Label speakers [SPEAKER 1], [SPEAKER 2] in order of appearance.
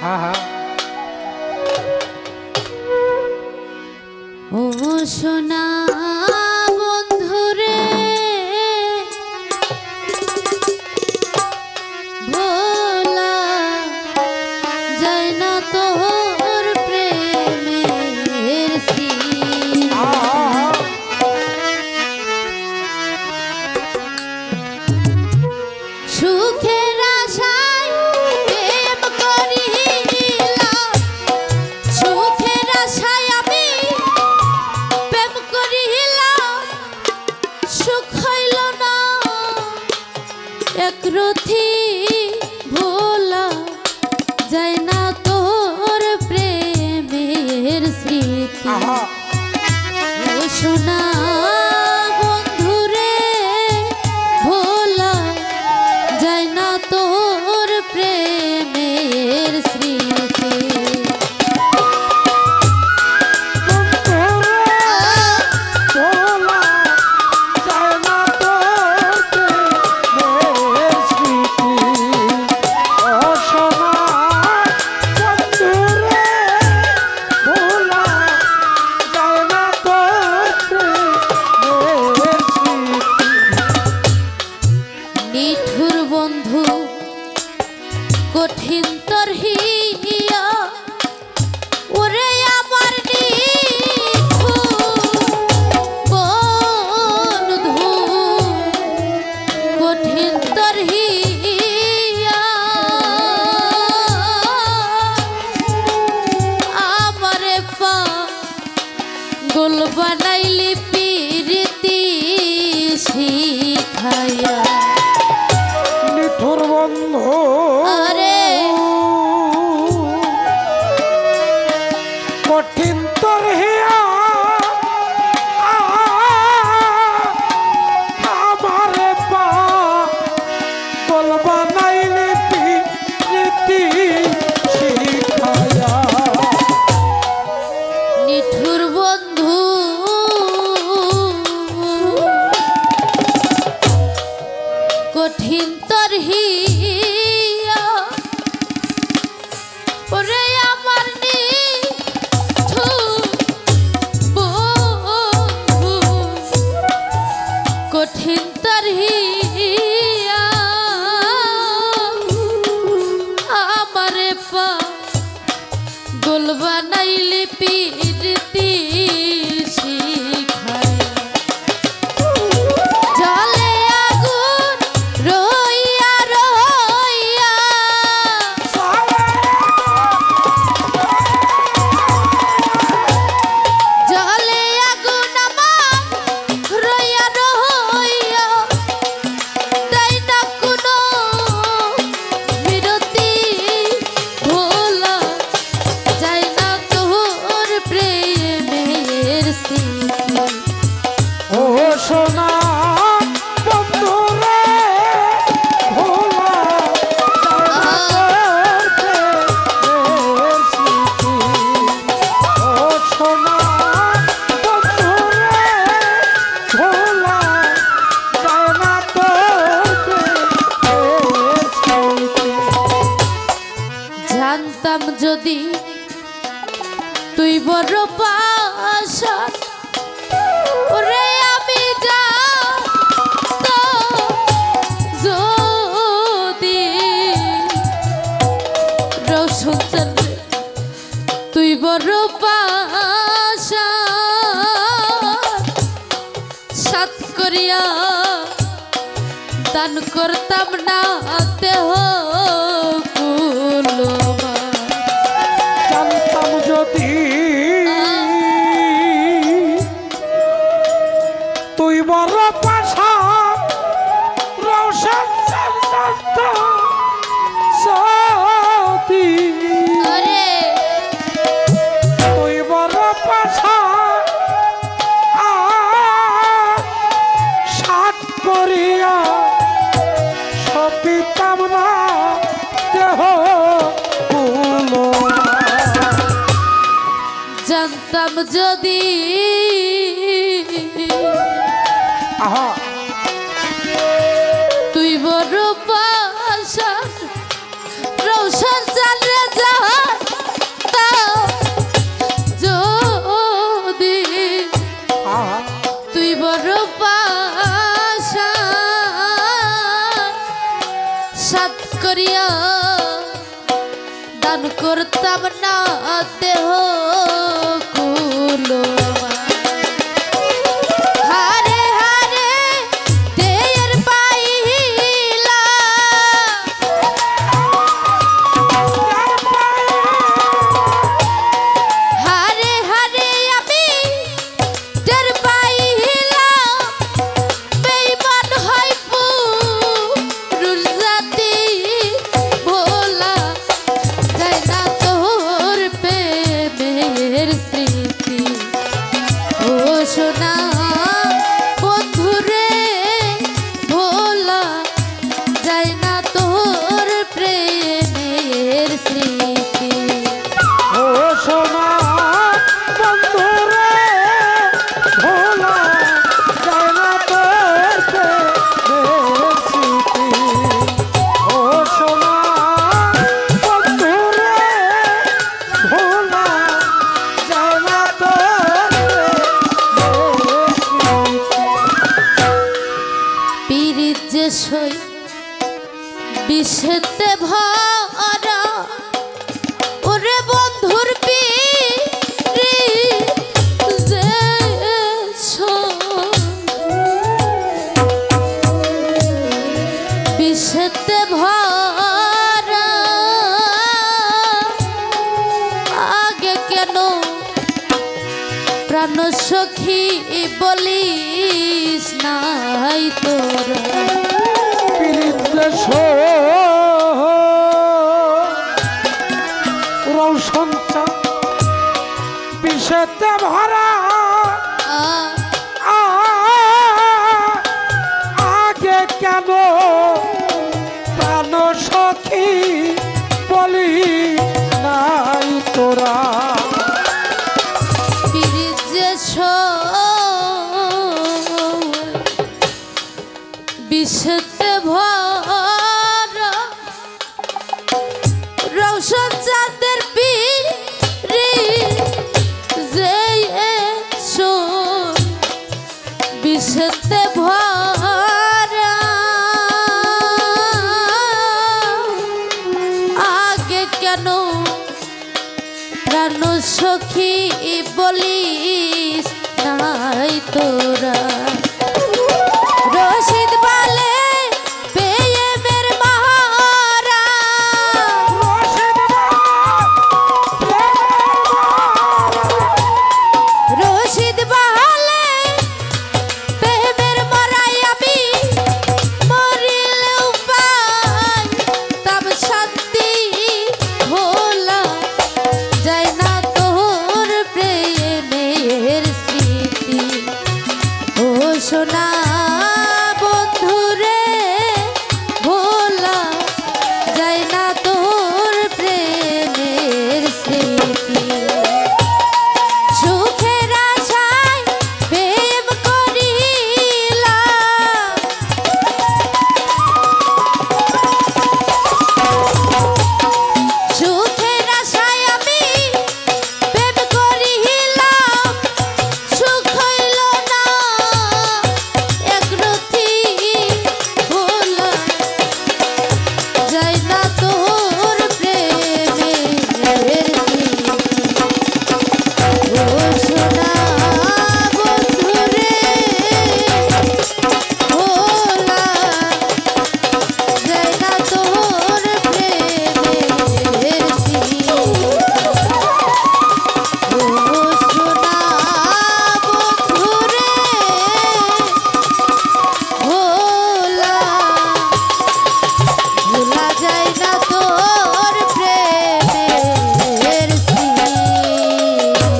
[SPEAKER 1] হ্যাঁ হ্যাঁ।
[SPEAKER 2] ও সোনা বন্ধুরে ভোলা যায় না তোর প্রেমের স্মৃতি। সুখের আশায় প্রেম করিলাম, সুখের আশায় আমি প্রেম করিলাম, সুখ হইল না একরথি, ভোলা যায় না তোর প্রেমের স্মৃতি। ও সোনা বন্ধুরে ভোলা যায় না তোর প্রেমের স্মৃতি। নিঠুর বন্ধু কঠিন তোর হিয়া, ওরে আমার নিঠুর বন্ধু কঠিন তোর হিয়া, আমারে পাগল বানাইলি পিরিতি শিখায়া।
[SPEAKER 1] নিঠুর বন্ধু
[SPEAKER 2] আরে
[SPEAKER 1] কঠিন তোর হিয়া, আমারে পাগল বানাইলি প্রীতি শিখায়া।
[SPEAKER 2] নিঠুর বন্ধু কঠিন তোর হিয়া, ওরে আমার নিঠুর বন্ধু কঠিন তোর হিয়া, আমারে পাগল বানাইলি পিরিতি শিখায়া। জলে আগুন রইয়া রইয়া, জলে আগুন আমার রইয়া রইয়া, তাই না কোনো বিরতি, ভোলা যায় না তোর প্রেমের স্মৃতি।
[SPEAKER 1] ও সোনা বন্ধু রে ভোলা যায় না তোর প্রেমের স্মৃতি। ও সোনা বন্ধু রে ভোলা যায় না তোর প্রেমের স্মৃতি।
[SPEAKER 2] জানতাম যদি তুই বড় পাশান, ওরে আমি যা তো যদি রৌশন চন্দ্রে তুই বড় পাশান, সাত করিয়া দান করতাম না দেহ কুলবা।
[SPEAKER 1] জানতাম যদি তুই বড় পাশা রৌশন সাথী,
[SPEAKER 2] আরে
[SPEAKER 1] তুই বড় পাশা সাত করিয়া সপিতাম না দেহ
[SPEAKER 2] জানতাম যদি তুই বড় পাশা রৌশন চালে যা করিয়া দান করতাম না দেহ কুলো হারে হারে দেয়ের পাইলা হারে হারে আমি টের পাইলাম বেঈমান হয় পুরুষ জাতি ভোলা যায় না তোর প্রেমের স্মৃতি ও সোনা বন্ধুরে ভোলা যায় না তোর প্রেমের স্মৃতি
[SPEAKER 1] ও সোনা বন্ধুরে ভোলা যায় না তোর প্রেমের স্মৃতি ও সোনা বন্ধুরে ভোলা যায় না তোর প্রেমের স্মৃতি
[SPEAKER 2] পীড়িত যে সই বিষেতে ভরা ওরে বন্ধুর পীড়ি যে সই বিষেতে ভরা আগে কেন প্রাণ সখী বলিস নাই তোরা
[SPEAKER 1] রৌশন বিষেতে ভরা আগে কেন প্রাণ সখী বলি নাই তোরা
[SPEAKER 2] পীড়িত যে বিষেতে ভরা রৌশন চাঁদের পীড়ি যে বিষেতে ভরা আগে কেন প্রাণ সখী বলিস নাই তোরা